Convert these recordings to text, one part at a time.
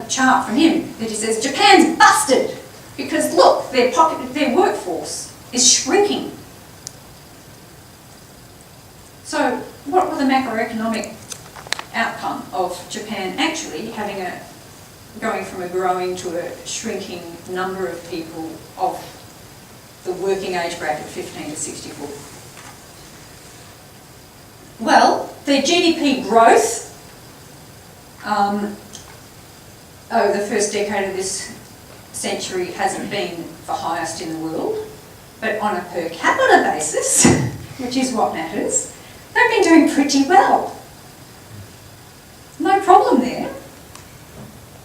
a chart from him that he says, Japan's busted because look, their workforce is shrinking. So what were the macroeconomic outcome of Japan actually going from a growing to a shrinking number of people of the working age bracket 15 to 64? Well, their GDP growth over the first decade of this century hasn't been the highest in the world, but on a per capita basis, which is what matters, they've been doing pretty well. No problem there.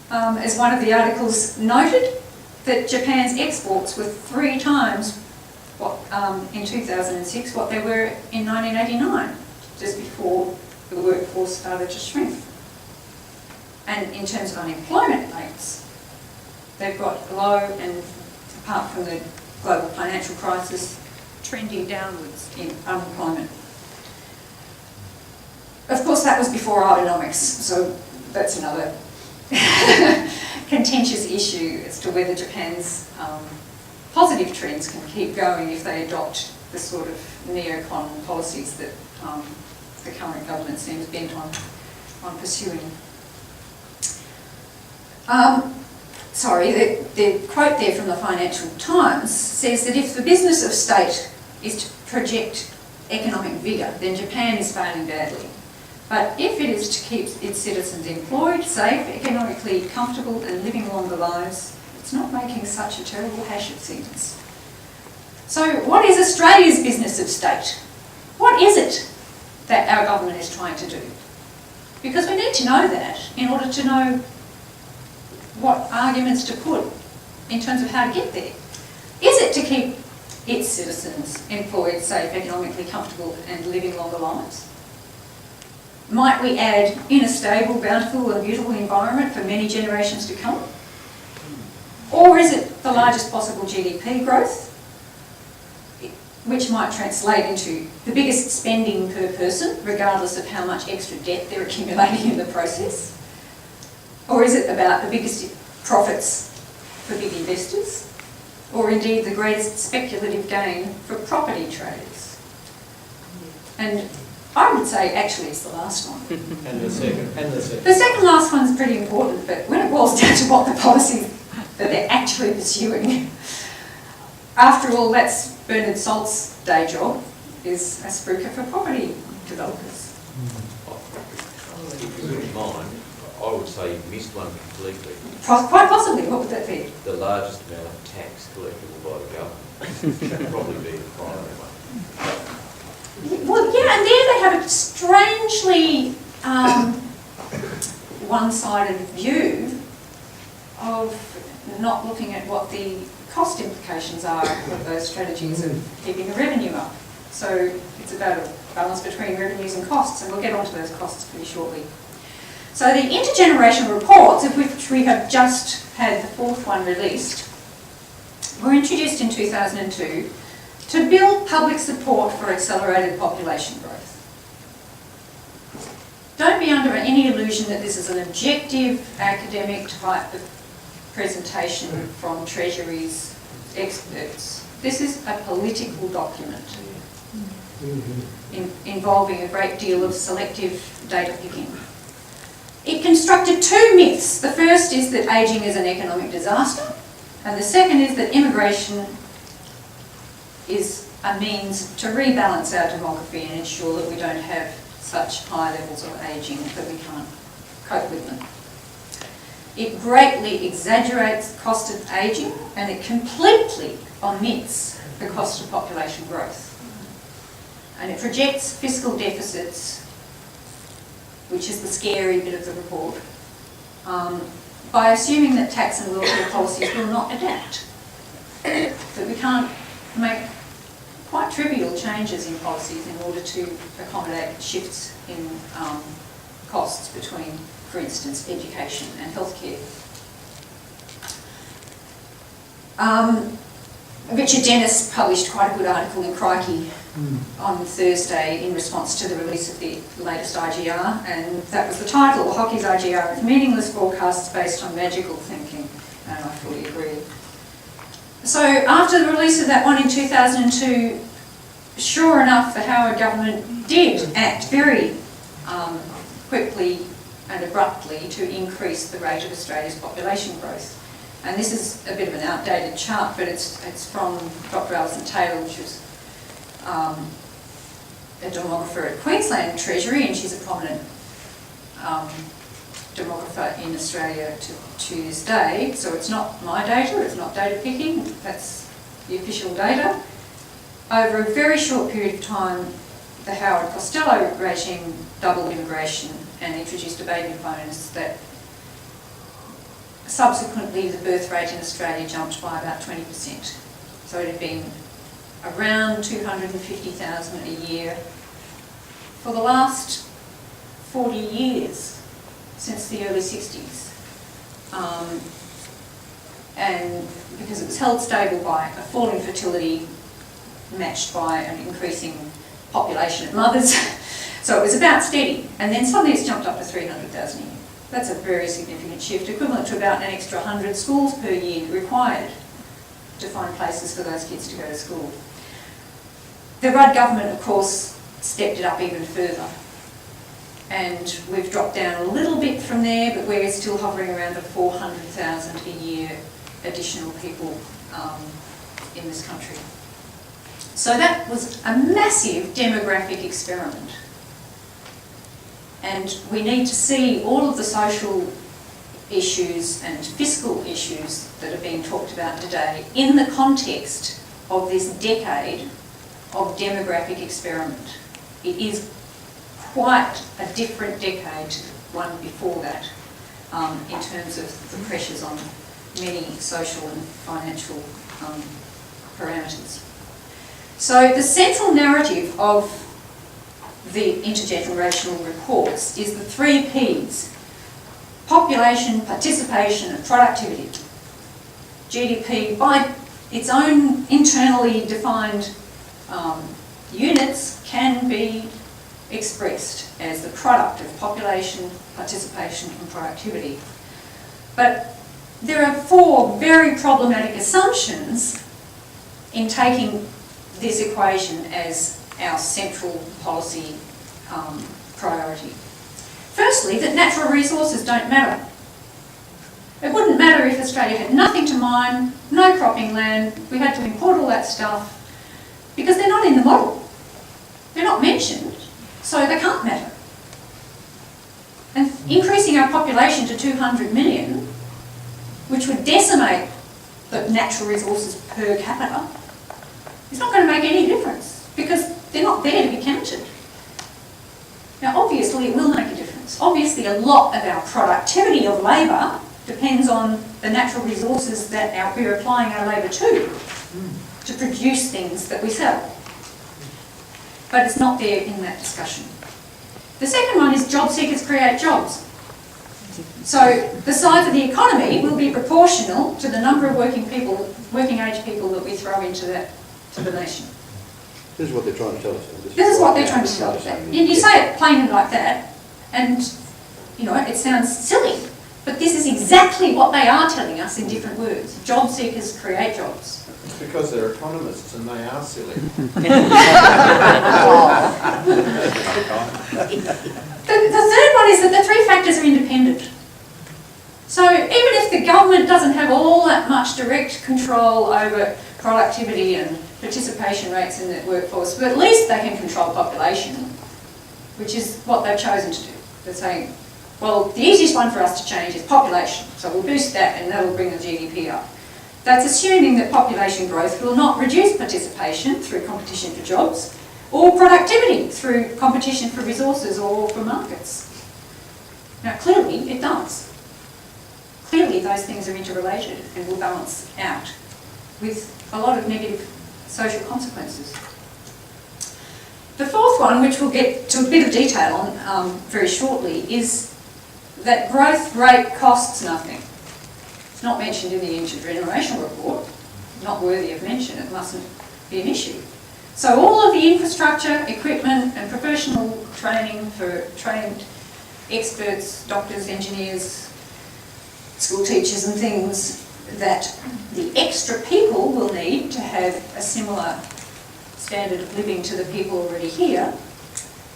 As one of the articles noted, that Japan's exports were 3 times what in 2006 what they were in 1989, just before the workforce started to shrink. And in terms of unemployment rates, they've got low and, apart from the global financial crisis, trending downwards in unemployment. Of course, that was before Abenomics, so that's another contentious issue as to whether Japan's positive trends can keep going if they adopt the sort of neocon policies that the current government seems bent on pursuing. The quote there from the Financial Times says that if the business of state is to project economic vigour, then Japan is failing badly. But if it is to keep its citizens employed, safe, economically comfortable and living longer lives, it's not making such a terrible hash, it seems. So what is Australia's business of state? What is it that our government is trying to do? Because we need to know that in order to know what arguments to put in terms of how to get there. Is it to keep its citizens employed, safe, economically comfortable and living longer lives? Might we add in a stable, bountiful and beautiful environment for many generations to come? Or is it the largest possible GDP growth, which might translate into the biggest spending per person, regardless of how much extra debt they're accumulating in the process? Or is it about the biggest profits for big investors? Or indeed the greatest speculative gain for property traders? And I would say actually it's the last one. And the second. The second last one's pretty important, but when it boils down to what the policies that they're actually pursuing, after all, that's Bernard Salt's day job, is a spruiker for property developers. If you wouldn't mind, I would say you missed one completely. Quite possibly, what would that be? The largest amount of tax collectible by the government. That would probably be the primary one. Well, yeah, and there they have a strangely one-sided view of not looking at what the cost implications are of those strategies of keeping the revenue up. So it's about a balance between revenues and costs, and we'll get onto those costs pretty shortly. So the intergenerational reports, of which we have just had the 4th one released, were introduced in 2002 to build public support for accelerated population growth. Don't be under any illusion that this is an objective, academic type of presentation from Treasury's experts. This is a political document involving a great deal of selective data picking. It constructed 2 myths. The first is that ageing is an economic disaster, and the second is that immigration is a means to rebalance our demography and ensure that we don't have such high levels of ageing that we can't cope with them. It greatly exaggerates the cost of ageing, and it completely omits the cost of population growth. And it projects fiscal deficits, which is the scary bit of the report, by assuming that tax and welfare policies will not adapt. That we can't make quite trivial changes in policies in order to accommodate shifts in costs between, for instance, education and healthcare. Richard Dennis published quite a good article in Crikey on Thursday in response to the release of the latest IGR, and that was the title, Hockey's IGR is meaningless forecasts based on magical thinking, and I fully agree. So after the release of that one in 2002, sure enough, the Howard government did act very quickly and abruptly to increase the rate of Australia's population growth. And this is a bit of an outdated chart, but it's from Dr. Alison Taylor, which was a demographer at Queensland Treasury, and she's a prominent demographer in Australia to this day. So it's not my data, it's not data picking, that's the official data. Over a very short period of time, the Howard-Costello regime doubled immigration and introduced a baby bonus that subsequently the birth rate in Australia jumped by about 20%. So it had been around 250,000 a year for the last 40 years, since the early 60s. And because it was held stable by a fall in fertility matched by an increasing population of mothers. So it was about steady, and then suddenly it's jumped up to 300,000 a year. That's a very significant shift, equivalent to about an extra 100 schools per year required to find places for those kids to go to school. The Rudd government, of course, stepped it up even further. And we've dropped down a little bit from there, but we're still hovering around the 400,000 a year additional people in this country. So that was a massive demographic experiment. And we need to see all of the social issues and fiscal issues that are being talked about today in the context of this decade of demographic experiment. It is quite a different decade to the one before that in terms of the pressures on many social and financial parameters. So the central narrative of the intergenerational reports is the 3 Ps: population, participation and productivity. GDP, by its own internally defined units, can be expressed as the product of population, participation and productivity. But there are 4 very problematic assumptions in taking this equation as our central policy priority. Firstly, that natural resources don't matter. It wouldn't matter if Australia had nothing to mine, no cropping land, we had to import all that stuff, because they're not in the model. They're not mentioned, so they can't matter. And increasing our population to 200 million, which would decimate the natural resources per capita, is not going to make any difference, because they're not there to be counted. Now, obviously, it will make a difference. Obviously, a lot of our productivity of labour depends on the natural resources that we're applying our labour to produce things that we sell. But it's not there in that discussion. The second one is job seekers create jobs. So the size of the economy will be proportional to the number of working age people that we throw into the nation. This is what they're trying to tell us. This is what they're trying to tell us. You say it plain like that, and it sounds silly, but this is exactly what they are telling us in different words. Job seekers create jobs. It's because they're economists and they are silly. The third one is that the 3 factors are independent. So even if the government doesn't have all that much direct control over productivity and participation rates in the workforce, but at least they can control population, which is what they've chosen to do. They're saying, well, the easiest one for us to change is population, so we'll boost that and that'll bring the GDP up. That's assuming that population growth will not reduce participation through competition for jobs, or productivity through competition for resources or for markets. Now, clearly it does. Clearly those things are interrelated and will balance out with a lot of negative social consequences. The fourth one, which we'll get to a bit of detail on very shortly, is that growth rate costs nothing. It's not mentioned in the intergenerational report, not worthy of mention. It mustn't be an issue. So all of the infrastructure, equipment and professional training for trained experts, doctors, engineers, school teachers and things that the extra people will need to have a similar standard of living to the people already here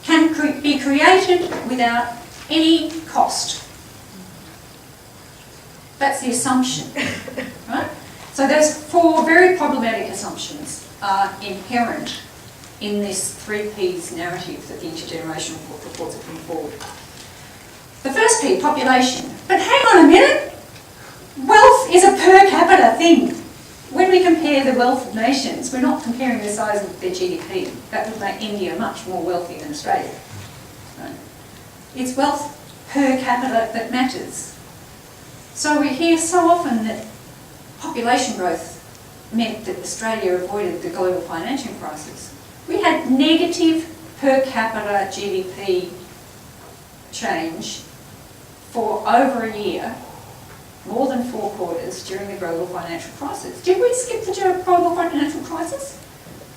can be created without any cost. That's the assumption, right? So those 4 very problematic assumptions are inherent in this 3 Ps narrative that the intergenerational reports have put forward. The first P, population. But hang on a minute, wealth is a per capita thing. When we compare the wealth of nations, we're not comparing the size of their GDP. That would make India much more wealthy than Australia. Right? It's wealth per capita that matters. So we hear so often that population growth meant that Australia avoided the global financial crisis. We had negative per capita GDP change for over a year, more than 4 quarters during the global financial crisis. Did we skip the global financial crisis?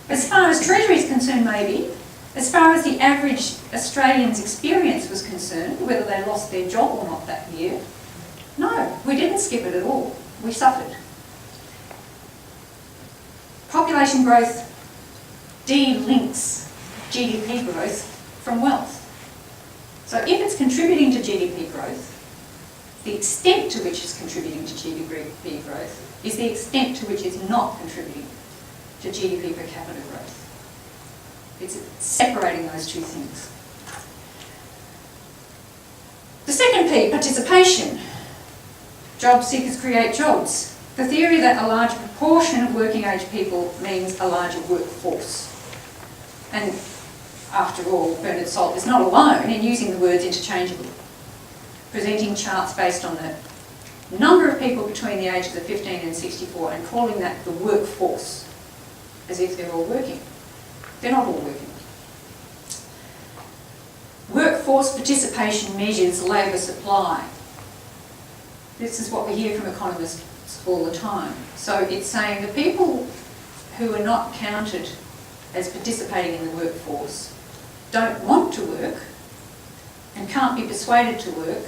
As far as Treasury is concerned, maybe. As far as the average Australian's experience was concerned, whether they lost their job or not that year, no, we didn't skip it at all. We suffered. Population growth de-links GDP growth from wealth. So if it's contributing to GDP growth, the extent to which it's contributing to GDP growth is the extent to which it's not contributing to GDP per capita growth. It's separating those 2 things. The second P, participation. Job seekers create jobs. The theory that a large proportion of working age people means a larger workforce. And after all, Bernard Salt is not alone in using the words interchangeably, presenting charts based on the number of people between the ages of 15 and 64 and calling that the workforce, as if they're all working. They're not all working. Workforce participation measures labour supply. This is what we hear from economists all the time. So it's saying the people who are not counted as participating in the workforce don't want to work and can't be persuaded to work,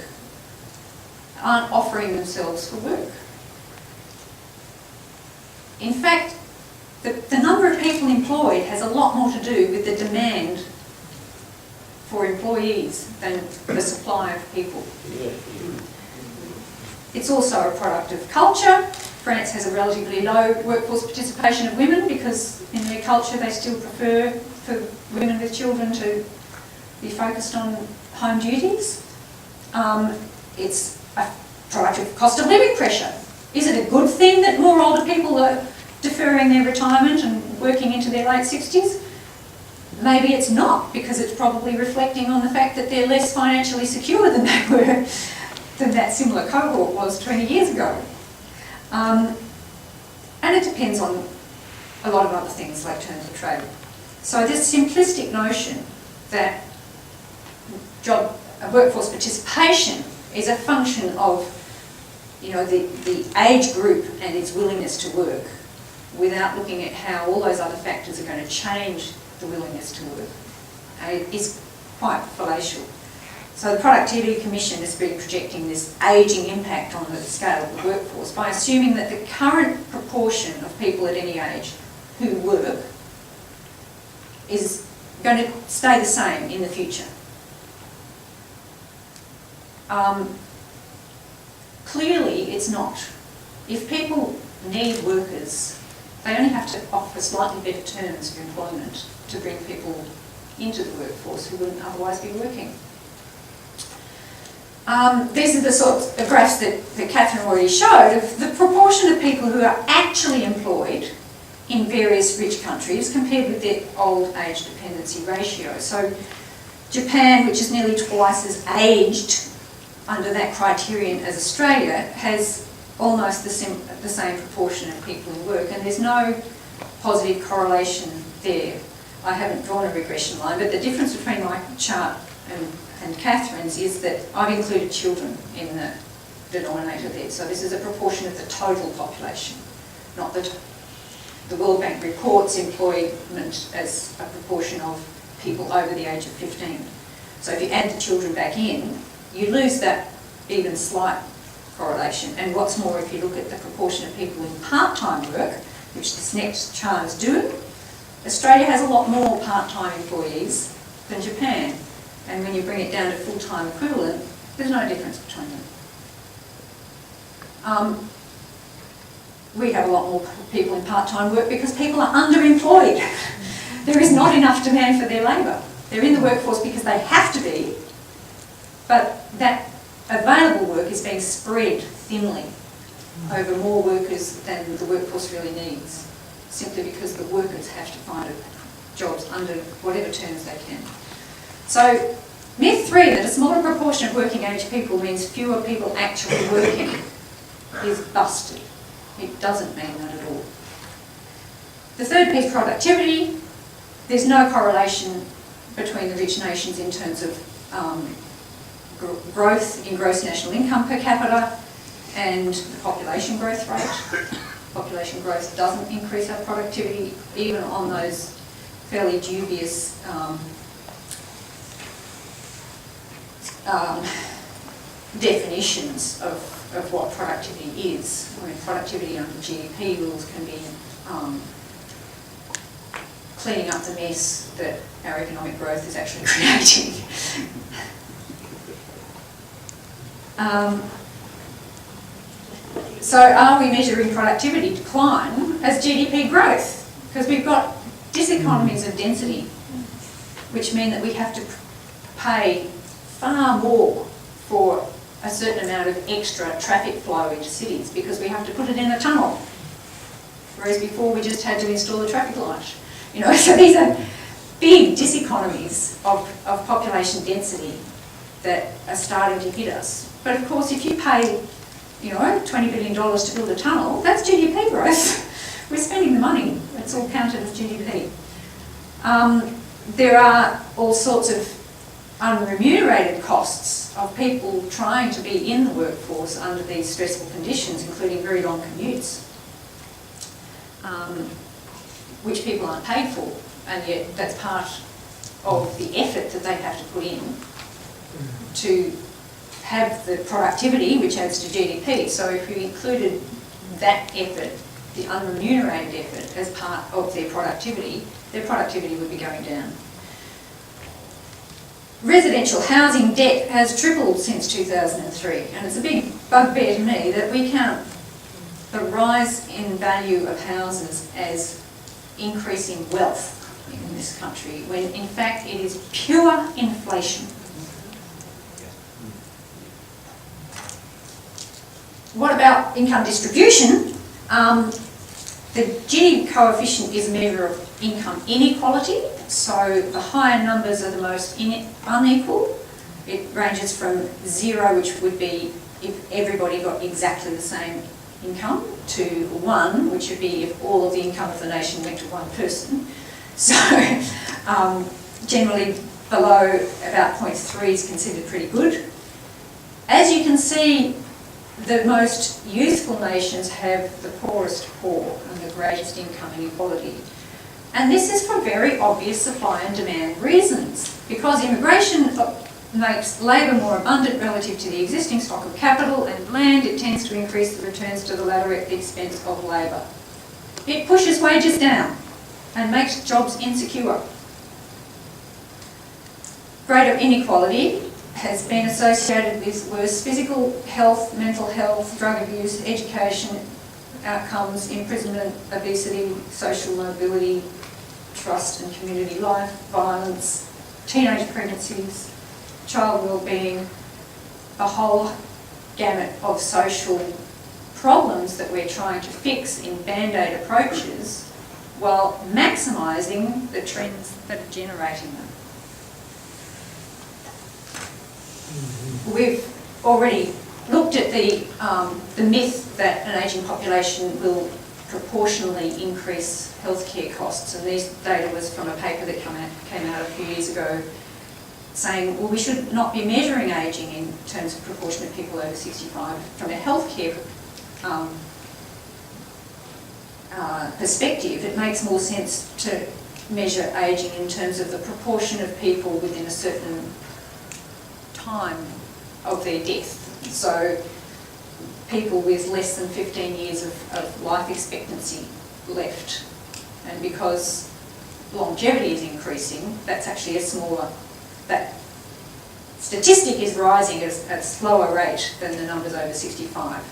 aren't offering themselves for work. In fact, the number of people employed has a lot more to do with the demand for employees than the supply of people. It's also a product of culture. France has a relatively low workforce participation of women because in their culture they still prefer for women with children to be focused on home duties. It's a product of cost of living pressure. Is it a good thing that more older people are deferring their retirement and working into their late 60s? Maybe it's not, because it's probably reflecting on the fact that they're less financially secure than they were, than that similar cohort was 20 years ago. And it depends on a lot of other things like terms of trade. So this simplistic notion that workforce participation is a function of, you know, the age group and its willingness to work, without looking at how all those other factors are going to change the willingness to work, is quite fallacious. So the Productivity Commission has been projecting this ageing impact on the scale of the workforce by assuming that the current proportion of people at any age who work is going to stay the same in the future. Clearly it's not. If people need workers, they only have to offer slightly better terms of employment to bring people into the workforce who wouldn't otherwise be working. These are the sorts of graphs that Catherine already showed of the proportion of people who are actually employed in various rich countries compared with their old age dependency ratio. So Japan, which is nearly twice as aged under that criterion as Australia, has almost the same proportion of people who work, and there's no positive correlation there. I haven't drawn a regression line, but the difference between my chart and Catherine's is that I've included children in the denominator there. So this is a proportion of the total population, not the the World Bank reports employment as a proportion of people over the age of 15. So if you add the children back in, you lose that even slight correlation. And what's more, if you look at the proportion of people in part-time work, which this next chart is doing, Australia has a lot more part-time employees than Japan. And when you bring it down to full-time equivalent, there's no difference between them. We have a lot more people in part-time work because people are underemployed. There is not enough demand for their labour. They're in the workforce because they have to be, but that available work is being spread thinly over more workers than the workforce really needs, simply because the workers have to find jobs under whatever terms they can. So, myth 3, that a smaller proportion of working age people means fewer people actually working, is busted. It doesn't mean that at all. The third piece, productivity. There's no correlation between the rich nations in terms of growth in gross national income per capita and the population growth rate. Population growth doesn't increase our productivity, even on those fairly dubious definitions of what productivity is. I mean, productivity under GDP rules can be cleaning up the mess that our economic growth is actually creating. So are we measuring productivity decline as GDP growth? Because we've got diseconomies of density, which mean that we have to pay far more for a certain amount of extra traffic flow into cities because we have to put it in a tunnel, whereas before we just had to install the traffic light. You know, so these are big diseconomies of population density that are starting to hit us. But of course, if you pay, you know, $20 billion to build a tunnel, that's GDP growth. We're spending the money. It's all counted as GDP. There are all sorts of unremunerated costs of people trying to be in the workforce under these stressful conditions, including very long commutes, which people aren't paid for, and yet that's part of the effort that they have to put in to have the productivity which adds to GDP. So if you included that effort, the unremunerated effort, as part of their productivity would be going down. Residential housing debt has tripled since 2003, and it's a big bugbear to me that we count the rise in value of houses as increasing wealth in this country, when in fact it is pure inflation. What about income distribution? The Gini coefficient is a measure of income inequality, so the higher numbers are the most unequal. It ranges from 0, which would be if everybody got exactly the same income, to 1, which would be if all of the income of the nation went to one person. So generally below about 0.3 is considered pretty good. As you can see, the most youthful nations have the poorest poor and the greatest income inequality. And this is for very obvious supply and demand reasons. Because immigration makes labour more abundant relative to the existing stock of capital and land, it tends to increase the returns to the latter at the expense of labour. It pushes wages down and makes jobs insecure. Greater inequality has been associated with worse physical health, mental health, drug abuse, education outcomes, imprisonment, obesity, social mobility, trust and community life, violence, teenage pregnancies, child well-being, a whole gamut of social problems that we're trying to fix in band-aid approaches while maximising the trends that are generating them. We've already looked at the myth that an ageing population will proportionally increase healthcare costs, and this data was from a paper that came out a few years ago saying, well, we should not be measuring ageing in terms of proportion of people over 65 from a healthcare perspective, it makes more sense to measure ageing in terms of the proportion of people within a certain time of their death. So people with less than 15 years of life expectancy left. And because longevity is increasing, that's actually a smaller, that statistic is rising at a slower rate than the numbers over 65,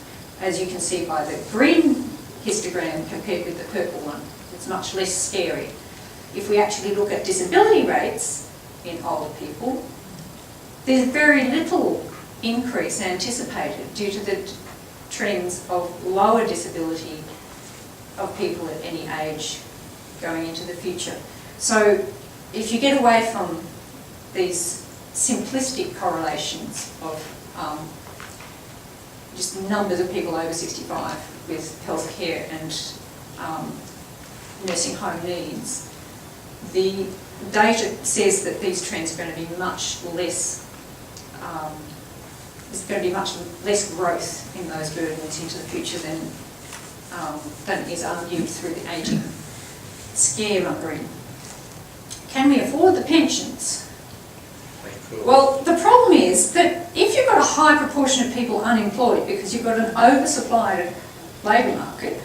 as you can see by the green histogram compared with the purple one. It's much less scary. If we actually look at disability rates in older people, there's very little increase anticipated due to the trends of lower disability of people at any age going into the future. So if you get away from these simplistic correlations of just numbers of people over 65 with healthcare and nursing home needs, the data says that these trends are going to be much less, there's going to be much less growth in those burdens into the future than is argued through the ageing scaremongering. Can we afford the pensions? Well, the problem is that if you've got a high proportion of people unemployed because you've got an oversupplied labour market,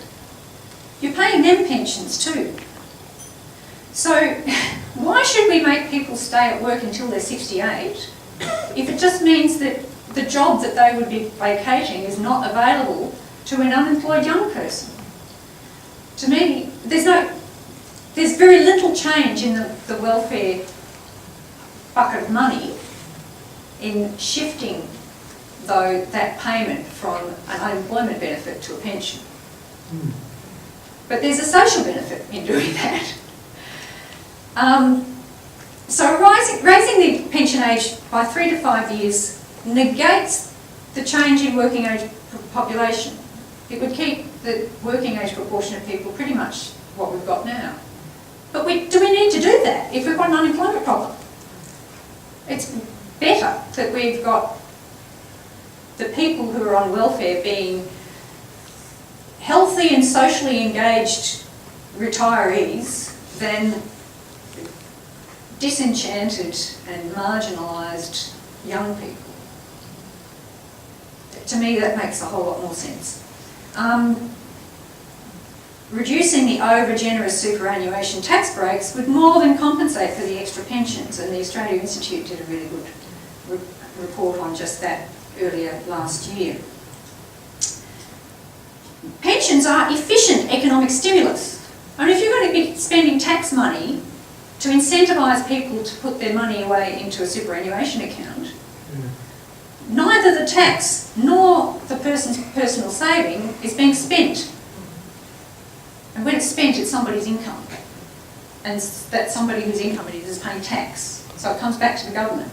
you're paying them pensions too. So why should we make people stay at work until they're 68 if it just means that the job that they would be vacating is not available to an unemployed young person? To me, there's very little change in the welfare bucket of money in shifting, though, that payment from an unemployment benefit to a pension. But there's a social benefit in doing that. So raising the pension age by 3 to 5 years negates the change in working age population. It would keep the working age proportion of people pretty much what we've got now. But do we need to do that if we've got an unemployment problem? It's better that we've got the people who are on welfare being healthy and socially engaged retirees than disenchanted and marginalised young people. To me, that makes a whole lot more sense. Reducing the over-generous superannuation tax breaks would more than compensate for the extra pensions, and the Australia Institute did a really good report on just that earlier last year. Pensions are efficient economic stimulus. And if you're going to be spending tax money to incentivise people to put their money away into a superannuation account, neither the tax nor the person's personal saving is being spent. And when it's spent, it's somebody's income. And that somebody whose income it is paying tax. So it comes back to the government.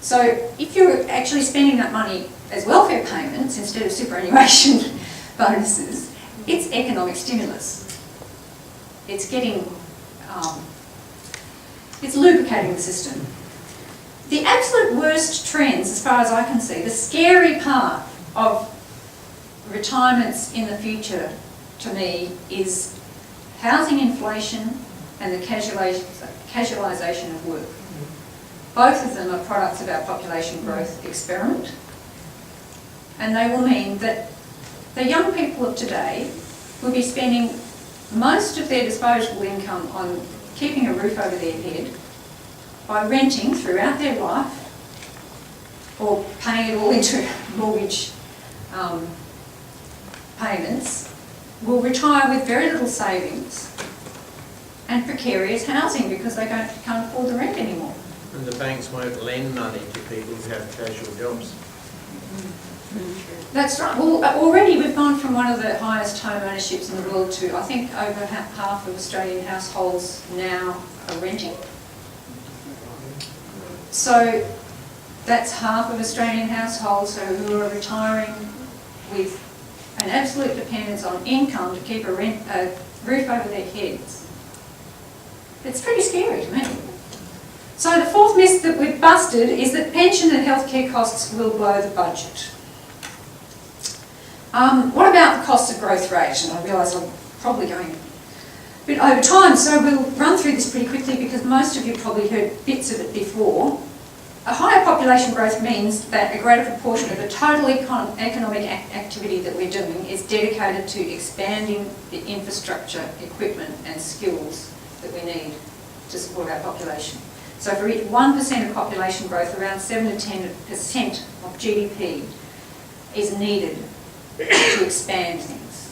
So if you're actually spending that money as welfare payments instead of superannuation bonuses, it's economic stimulus. It's getting, it's lubricating the system. The absolute worst trends, as far as I can see, the scary part of retirements in the future, to me, is housing inflation and the casualisation of work. Both of them are products of our population growth experiment, and they will mean that the young people of today will be spending most of their disposable income on keeping a roof over their head by renting throughout their life or paying it all into mortgage payments, will retire with very little savings and precarious housing because they can't afford the rent anymore. And the banks won't lend money to people who have casual jobs. That's right. Well, already we've gone from one of the highest home ownerships in the world to, I think, over half of Australian households now are renting. So that's half of Australian households who are retiring with an absolute dependence on income to keep a roof over their heads. It's pretty scary to me. So the fourth myth that we've busted is that pension and healthcare costs will blow the budget. What about the cost of growth rate? And I realise I'm probably going a bit over time, so we'll run through this pretty quickly because most of you probably heard bits of it before. A higher population growth means that a greater proportion of the total economic activity that we're doing is dedicated to expanding the infrastructure, equipment and skills that we need to support our population. So for each 1% of population growth, around 7 to 10% of GDP is needed to expand things.